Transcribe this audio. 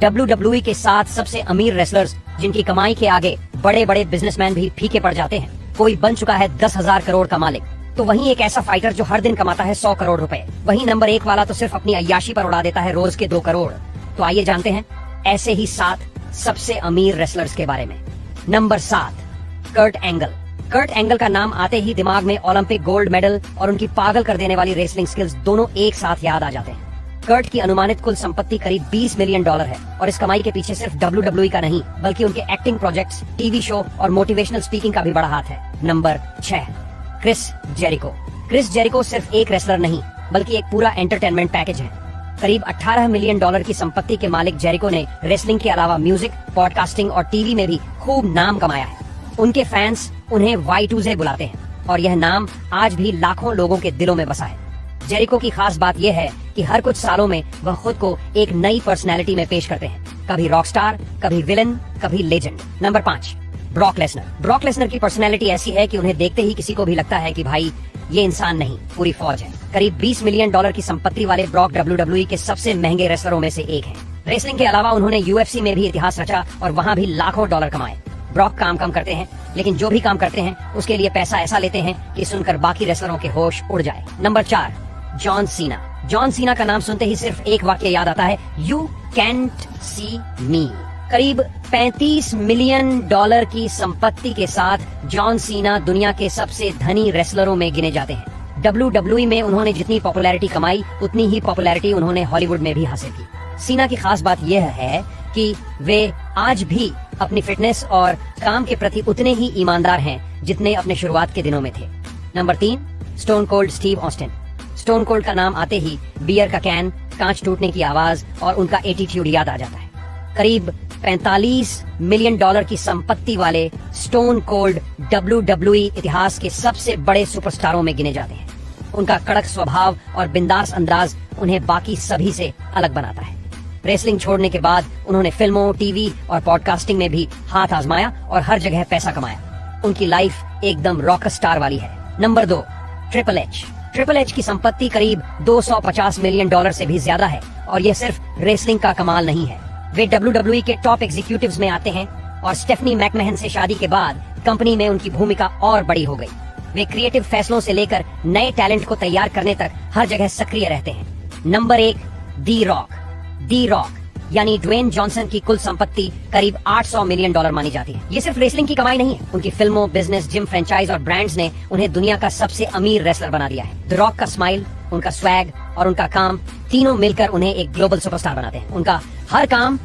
WWE के 7 सबसे अमीर रेसलर्स जिनकी कमाई के आगे बड़े बड़े बिजनेसमैन भी फीके पड़ जाते हैं। कोई बन चुका है 10,000 करोड़ का मालिक, तो वहीं एक ऐसा फाइटर जो हर दिन कमाता है 100 करोड़ रुपए। वहीं नंबर 1 वाला तो सिर्फ अपनी अय्याशी पर उड़ा देता है रोज के 2 करोड़। तो आइए जानते हैं ऐसे ही 7 सबसे अमीर रेसलर्स के बारे में। Number 7, Kurt Angle. Kurt Angle का नाम आते ही दिमाग में ओलंपिक गोल्ड मेडल और उनकी पागल कर देने वाली रेसलिंग स्किल्स दोनों एक साथ याद आ जाते हैं। कर्ट की अनुमानित कुल संपत्ति करीब $20 मिलियन है और इस कमाई के पीछे सिर्फ WWE का नहीं बल्कि उनके एक्टिंग प्रोजेक्ट्स, टीवी शो और मोटिवेशनल स्पीकिंग का भी बड़ा हाथ है। Number 6, Chris Jericho. Chris Jericho सिर्फ एक रेसलर नहीं बल्कि एक पूरा एंटरटेनमेंट पैकेज है। करीब $18 मिलियन की संपत्ति के मालिक जेरिको ने रेसलिंग के अलावा म्यूजिक, पॉडकास्टिंग और टीवी में भी खूब नाम कमाया है। उनके फैंस उन्हें Y2J बुलाते हैं और यह नाम आज भी लाखों लोगों के दिलों में बसा है। जेरिको की खास बात यह है कि हर कुछ सालों में वह खुद को एक नई पर्सनैलिटी में पेश करते हैं, कभी रॉकस्टार, कभी विलन, कभी legend. Number 5, Brock Lesnar. Brock Lesnar की पर्सनैलिटी ऐसी है कि उन्हें देखते ही किसी को भी लगता है कि भाई ये इंसान नहीं पूरी फौज है। करीब $20 मिलियन की संपत्ति वाले ब्रॉक WWE के सबसे महंगे रेसलरों में से एक हैं। रेसलिंग के अलावा उन्होंने UFC में भी इतिहास रचा और वहाँ भी लाखों डॉलर कमाए। ब्रॉक काम करते हैं, लेकिन जो भी काम करते हैं उसके लिए पैसा ऐसा लेते हैं कि सुनकर बाकी रेसलरों के होश उड़ जाए। Number 4, John Cena. John Cena का नाम सुनते ही सिर्फ एक वाक्य याद आता है, यू कैंट सी मी। करीब $35 मिलियन की संपत्ति के साथ जॉन सीना दुनिया के सबसे धनी रेसलरों में गिने जाते हैं। WWE में उन्होंने जितनी पॉपुलैरिटी कमाई उतनी ही पॉपुलैरिटी उन्होंने हॉलीवुड में भी हासिल की। सीना की खास बात यह है कि वे आज भी अपनी फिटनेस और काम के प्रति उतने ही ईमानदार हैं जितने अपने शुरुआत के दिनों में थे। Number 3, stone cold Steve Austin. Stone cold का नाम आते ही बियर का कैन, कांच टूटने की आवाज और उनका एटीट्यूड याद आ जाता है। करीब $45 मिलियन की संपत्ति वाले स्टोन कोल्ड WWE इतिहास के सबसे बड़े सुपरस्टारों में गिने जाते हैं। उनका कड़क स्वभाव और बिंदास अंदाज उन्हें बाकी सभी से अलग बनाता है। रेसलिंग छोड़ने के बाद उन्होंने फिल्मों, टीवी और पॉडकास्टिंग में भी हाथ आजमाया और हर जगह पैसा कमाया। उनकी लाइफ एकदम रॉक स्टार वाली है। Number 2, triple H. Triple H की संपत्ति करीब $250 मिलियन से भी ज्यादा है और यह सिर्फ रेसलिंग का कमाल नहीं है। वे WWE के टॉप एग्जीक्यूटिव्स में आते हैं और स्टेफनी मैकमहन से शादी के बाद कंपनी में उनकी भूमिका और बड़ी हो गई। वे क्रिएटिव फैसलों से लेकर नए टैलेंट को तैयार करने तक हर जगह सक्रिय रहते हैं। नंबर 1, दी रॉक यानी ड्वेन जॉनसन की कुल संपत्ति करीब $800 मिलियन मानी जाती है। ये सिर्फ रेसलिंग की कमाई नहीं है, उनकी फिल्मों, बिजनेस, जिम फ्रेंचाइज और ब्रांड्स ने उन्हें दुनिया का सबसे अमीर रेसलर बना दिया है। द रॉक का स्माइल, उनका स्वैग और उनका काम तीनों मिलकर उन्हें एक ग्लोबल सुपरस्टार बनाते हैं। उनका हर काम